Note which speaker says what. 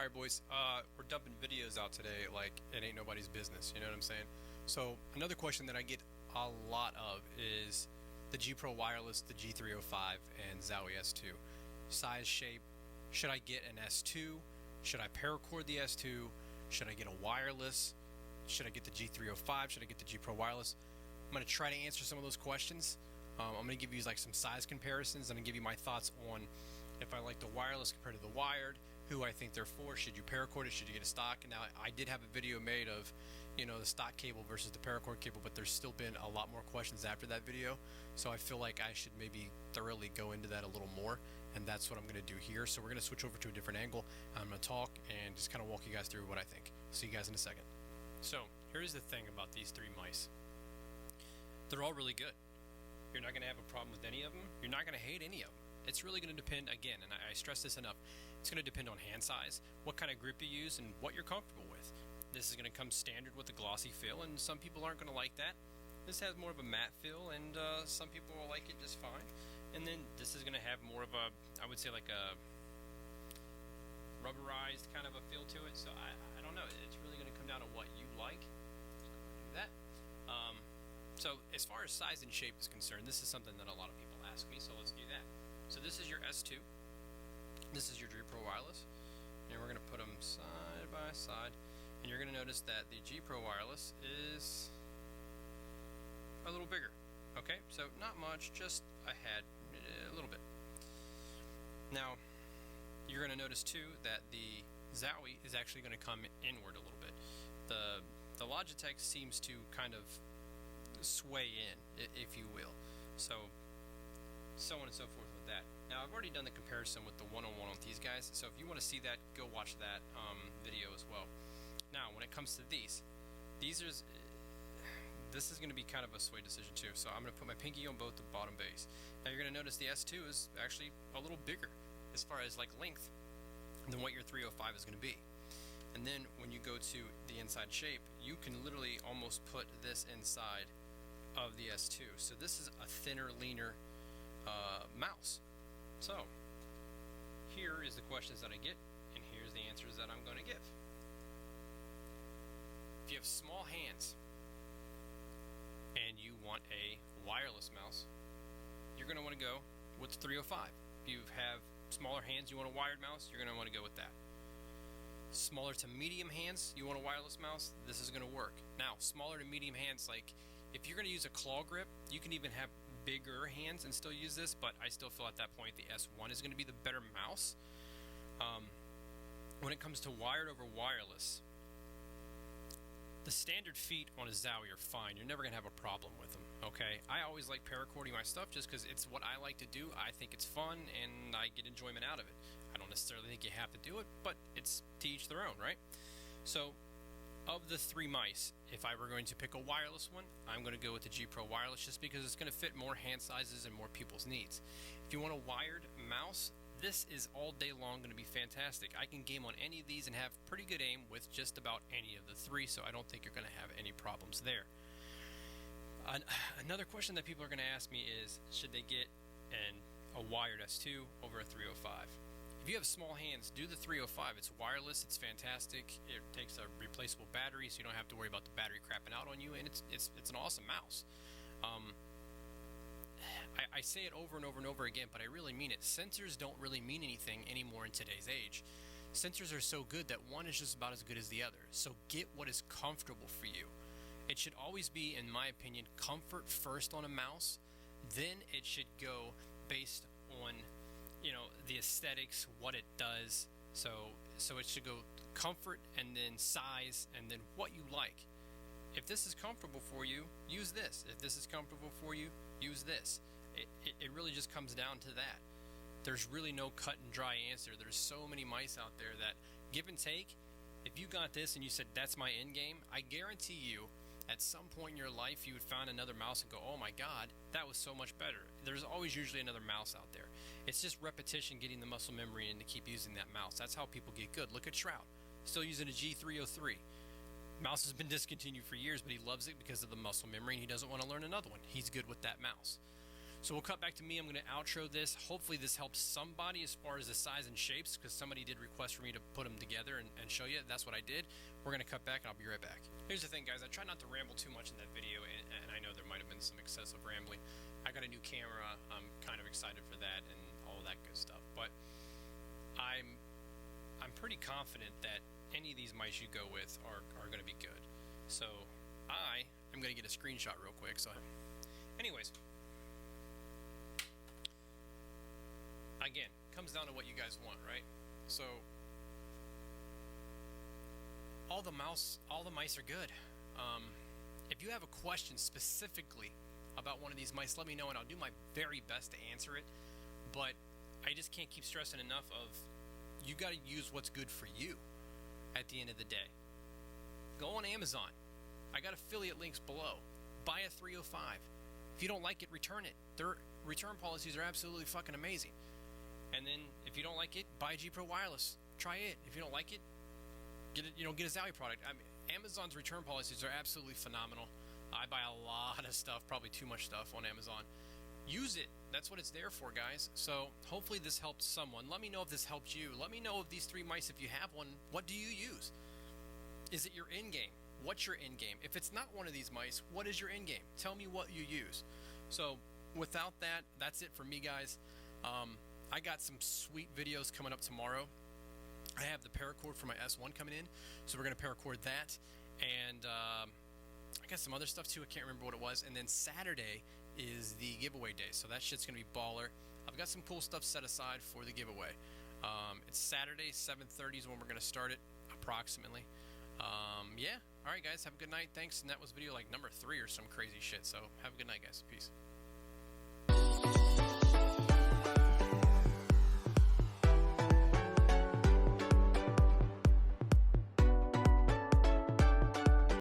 Speaker 1: Alright boys, we're dumping videos out today like it ain't nobody's business, you know what I'm saying? So another question that I get a lot of is the Gpro Wireless, the G305, and Zowie S2. Size, shape, should I get an S2? Should I paracord the S2? Should I get a wireless? Should I get the G305? Should I get the Gpro Wireless? I'm going to try to answer some of those questions. I'm going to give you like some size comparisons. I'm going to give you my thoughts on if I like the wireless compared to the wired, who I think they're for, should you paracord it, should you get a stock. Now I did have a video made of, you know, the stock cable versus the paracord cable, but there's still been a lot more questions after that video, so I feel like I should maybe thoroughly go into that a little more, and that's what I'm going to do here. So we're going to switch over to a different angle. I'm going to talk and just kind of walk you guys through what I think. See you guys in a second. So here's the thing about these three mice. They're all really good. You're not going to have a problem with any of them. You're not going to hate any of them. It's really going to depend, again, and I stress this enough, it's going to depend on hand size, what kind of grip you use, and what you're comfortable with. This is going to come standard with a glossy feel, and some people aren't going to like that. This has more of a matte feel, and some people will like it just fine. And then this is going to have more of a, I would say like a rubberized kind of a feel to it. So I don't know. It's really going to come down to what you like. So do that. So as far as size and shape is concerned, this is something that a lot of people ask me, so let's do that. So this is your S2, this is your Gpro Wireless, and we're going to put them side by side, and you're going to notice that the Gpro Wireless is a little bigger. Okay, so not much, just a little bit. Now, you're going to notice too that the Zowie is actually going to come inward a little bit. The Logitech seems to kind of sway in, if you will. So on and so forth with that. Now I've already done the comparison with the one-on-one on these guys, so if you want to see that, go watch that video as well. Now when it comes to this is going to be kind of a sway decision too, so I'm going to put my pinky on both the bottom base. Now you're going to notice the S2 is actually a little bigger as far as like length than what your 305 is going to be. And then when you go to the inside shape, you can literally almost put this inside of the S2. So this is a thinner, leaner mouse. So here is the questions that I get, and here's the answers that I'm going to give. If you have small hands and you want a wireless mouse, you're going to want to go with the 305. If you have smaller hands, you want a wired mouse, you're going to want to go with that. Smaller to medium hands, you want a wireless mouse, this is going to work. Now, smaller to medium hands, like if you're going to use a claw grip, you can even have bigger hands and still use this, but I still feel at that point the S1 is going to be the better mouse. When it comes to wired over wireless, the standard feet on a Zowie are fine. You're never going to have a problem with them, okay? I always like paracording my stuff just because it's what I like to do. I think it's fun, and I get enjoyment out of it. I don't necessarily think you have to do it, but it's to each their own, right? So, of the three mice, if I were going to pick a wireless one, I'm going to go with the Gpro Wireless just because it's going to fit more hand sizes and more people's needs. If you want a wired mouse, this is all day long going to be fantastic. I can game on any of these and have pretty good aim with just about any of the three, so I don't think you're going to have any problems there. Another question that people are going to ask me is, should they get a wired S2 over a 305? If you have small hands, do the 305. It's wireless, it's fantastic. It takes a replaceable battery, so you don't have to worry about the battery crapping out on you, and it's an awesome mouse. I say it over and over and over again, but I really mean it. Sensors don't really mean anything anymore in today's age. Sensors are so good that one is just about as good as the other. So get what is comfortable for you. It should always be, in my opinion, comfort first on a mouse. Then it should go based on, you know, the aesthetics, what it does. So it should go comfort and then size and then what you like. If this is comfortable for you, use this. If this is comfortable for you, use this. It really just comes down to that. There's really no cut and dry answer. There's so many mice out there that give and take. If you got this and you said that's my end game, I guarantee you at some point in your life you would find another mouse and go, oh my god, that was so much better. There's always usually another mouse out there. It's just repetition, getting the muscle memory in to keep using that mouse. That's how people get good. Look at Shroud, still using a G303. Mouse has been discontinued for years, but he loves it because of the muscle memory, and he doesn't want to learn another one. He's good with that mouse. So we'll cut back to me. I'm going to outro this. Hopefully this helps somebody as far as the size and shapes, because somebody did request for me to put them together and show you. That's what I did. We're going to cut back and I'll be right back. Here's the thing, guys. I try not to ramble too much in that video, and I know there might have been some excessive rambling. I got a new camera. I'm kind of excited for that and all that good stuff. But I'm pretty confident that any of these mice you go with are going to be good. So I'm going to get a screenshot real quick. So anyways, again, comes down to what you guys want, right? So all the mice are good. If you have a question specifically about one of these mice, let me know and I'll do my very best to answer it. But I just can't keep stressing enough of, you got to use what's good for you at the end of the day. Go on Amazon. I got affiliate links below. Buy a 305. If you don't like it, return it. Their return policies are absolutely fucking amazing. And then if you don't like it, buy Gpro Wireless. Try it. If you don't like it, get a Zowie product. I mean, Amazon's return policies are absolutely phenomenal. I buy a lot of stuff, probably too much stuff on Amazon. Use it. That's what it's there for, guys. So hopefully this helped someone. Let me know if this helped you. Let me know if these 3 mice, if you have one, what do you use? Is it your in game? What's your in game? If it's not one of these mice, what is your in game? Tell me what you use. So without that, that's it for me, guys. I got some sweet videos coming up tomorrow. I have the paracord for my S1 coming in, so we're going to paracord that. And I got some other stuff too. I can't remember what it was. And then Saturday is the giveaway day, so that shit's going to be baller. I've got some cool stuff set aside for the giveaway. It's Saturday, 7:30 is when we're going to start it, approximately. Yeah. All right, guys. Have a good night. Thanks. And that was video like number 3 or some crazy shit. So have a good night, guys. Peace.